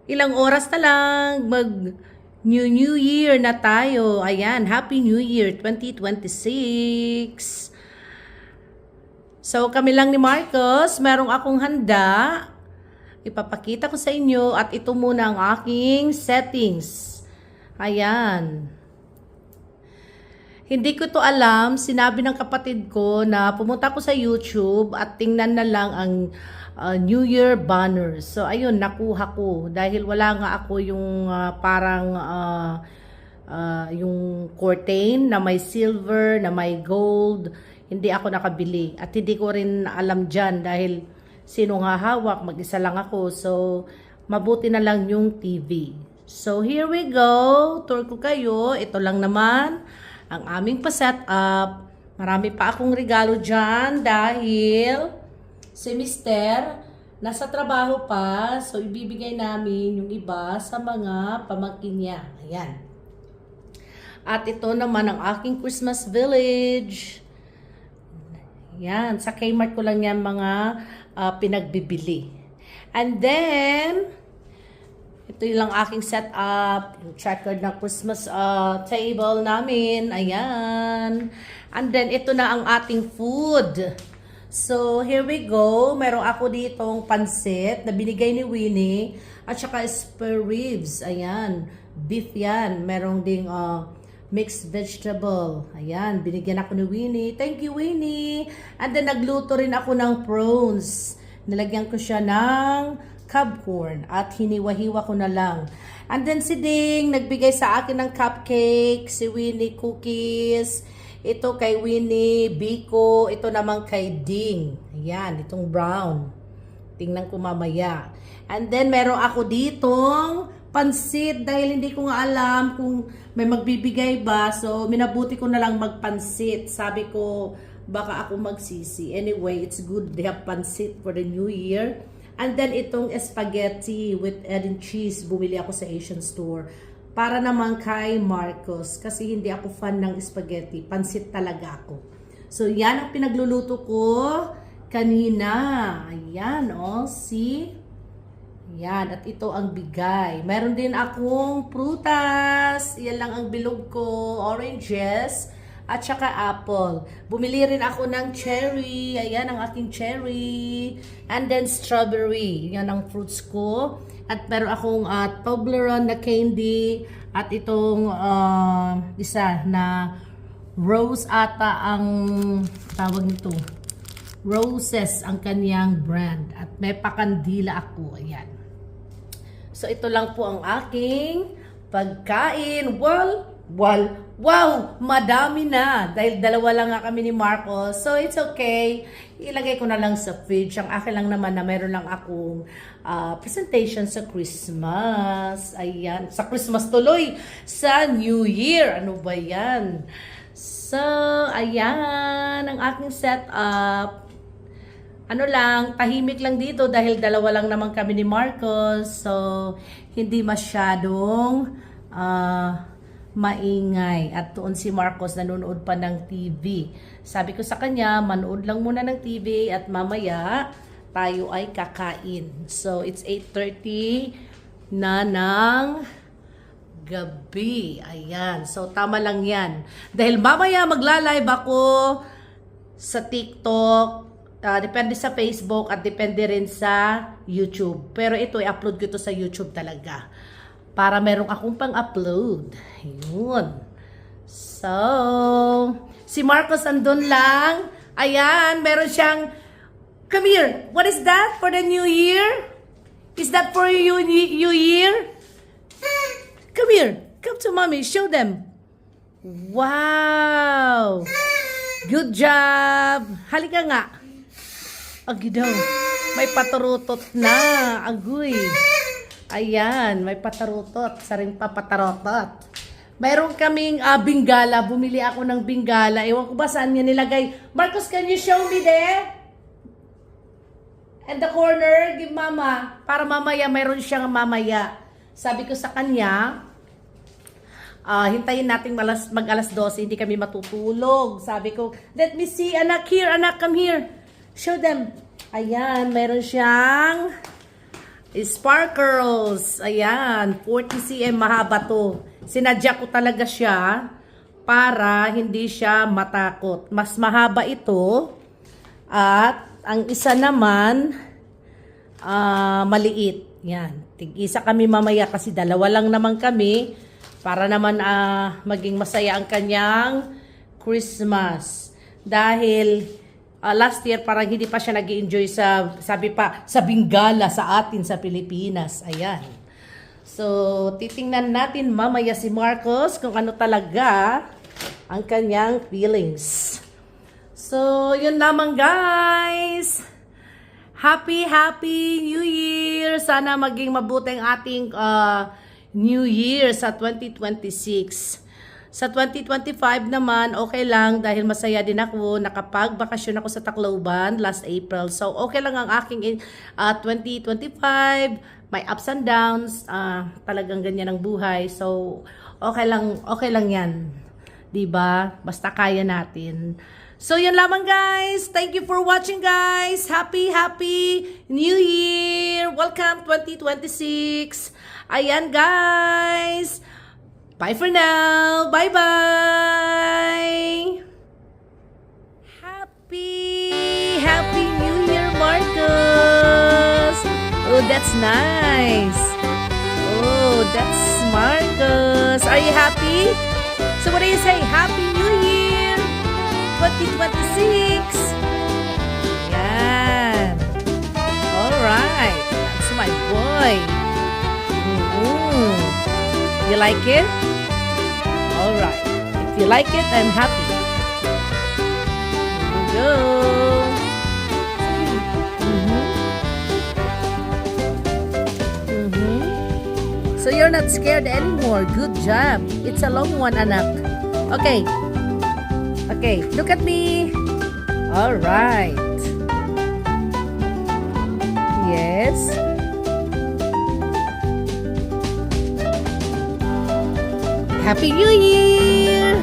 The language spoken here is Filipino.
Ilang oras na lang, New Year na tayo. Ayan, Happy New Year 2026. So, kami lang ni Marcos, merong akong handa. Ipapakita ko sa inyo at ito muna ang aking settings. Ayan. Hindi ko to alam, sinabi ng kapatid ko na pumunta ko sa YouTube at tingnan na lang ang New Year banners. So ayun, nakuha ko dahil wala nga ako yung yung curtain na may silver, na may gold. Hindi ako nakabili at hindi ko rin alam dyan dahil sino nga hawak, mag-isa lang ako. So mabuti na lang yung TV. So here we go, tour ko kayo. Ito lang naman ang aming pa-set up. Marami pa akong regalo dyan dahil si Mister nasa trabaho pa. So, ibibigay namin yung iba sa mga pamangkin niya. Ayan. At ito naman ang aking Christmas village. Ayan. Sa Kmart ko lang yan mga pinagbibili. And then, ito yung aking setup, yung checkered na Christmas table namin. Ayan. And then, ito na ang ating food. So, here we go. Meron ako ditong pansit na binigay ni Winnie. At saka spare ribs. Ayan. Beef yan. Meron ding mixed vegetable. Ayan. Binigyan ako ni Winnie. Thank you, Winnie. And then, nagluto rin ako ng prawns. Nilagyan ko siya ng cubcorn at hiniwa-hiwa ko na lang. And then si Ding nagbigay sa akin ng cupcake, si Winnie cookies, ito kay Winnie, Biko, ito naman kay Ding. Ayan, itong brown. Tingnan ko mamaya. And then meron ako ditong pansit dahil hindi ko nga alam kung may magbibigay ba. So minabuti ko na lang magpansit. Sabi ko baka ako magsisi. Anyway, it's good to have pansit for the new year. And then itong spaghetti with egg and cheese, bumili ako sa Asian store. Para naman kay Marcos, kasi hindi ako fan ng spaghetti. Pansit talaga ako. So yan ang pinagluluto ko kanina. Ayan, oh, see? Yan, at ito ang bigay. Meron din akong prutas. Yan lang ang bilog ko. Oranges. At saka apple. Bumili rin ako ng cherry. Ayan ang aking cherry. And then strawberry. Yan ang fruits ko. At meron akong Toblerone na candy. At itong isa na rose ata ang tawag nito. Roses ang kanyang brand. At may pakandila ako. Ayan. So ito lang po ang aking pagkain. Wow, madami na. Dahil dalawa lang nga kami ni Marcos. So, it's okay. Ilagay ko na lang sa fridge. Ang akin lang naman na meron lang akong presentation sa Christmas. Ayan. Sa Christmas tuloy. Sa New Year. Ano ba yan? So, ayan. Ang aking setup. Ano lang, tahimik lang dito dahil dalawa lang naman kami ni Marcos. So, hindi masyadong maingay. At doon si Marcos nanonood pa ng TV. Sabi ko sa kanya, manood lang muna ng TV at mamaya tayo ay kakain. So, it's 8:30 na ng gabi. Ayan. So, tama lang yan. Dahil mamaya magla-live ako sa TikTok, depende sa Facebook at depende rin sa YouTube. Pero ito, i-upload ko ito sa YouTube talaga. Para merong akong pang-upload. Ayun. So, si Marcos andun lang. Ayan, meron siyang, come here, what is that for the new year? Is that for you, new year? Come here, come to mommy, show them. Wow! Good job! Halika nga. Agidaw, may paturutot na. Agoy. Ayan, may patarutot. Saring pa patarotot. Mayroon kaming bingala. Bumili ako ng bingala. Ewan ko ba saan niya nilagay. Marcos, can you show me there? And the corner, give mama. Para mamaya, mayroon siyang mamaya. Sabi ko sa kanya, hintayin natin mag alas 12. Hindi kami matutulog. Sabi ko, let me see. Anak, here. Anak, come here. Show them. Ayan, mayroon siyang Sparkles. Ayan, 40 cm mahaba to. Sinadya ko talaga siya para hindi siya matakot. Mas mahaba ito. At ang isa naman, maliit. Yan. Tig-isa kami mamaya kasi dalawa lang naman kami para naman maging masaya ang kanyang Christmas. Dahil last year parang hindi pa siya nag-enjoy sa, sabi pa, sa Bingala sa atin sa Pilipinas. Ayan. So, titingnan natin mamaya si Marcos kung ano talaga ang kanyang feelings. So, yun lamang guys. Happy New Year! Sana maging mabuti ang ating New Year sa 2026. Sa 2025 naman, okay lang dahil masaya din ako. Nakapagbakasyon ako sa Tacloban last April. So, okay lang ang aking 2025. May ups and downs. Talagang ganyan ang buhay. So, okay lang yan. Diba? Basta kaya natin. So, yun lamang guys. Thank you for watching guys. Happy New Year. Welcome 2026. Ayan guys. Bye for now. Bye-bye. Happy New Year, Marcos. Oh, that's nice. Oh, that's Marcos. Are you happy? So what do you say? Happy New Year 2026. Yan. Alright. That's my boy. You like it? Alright. If you like it, I'm happy. Here we go. So you're not scared anymore. Good job. It's a long one, anak. Okay. Okay, look at me. Alright. Yes. Happy New Year!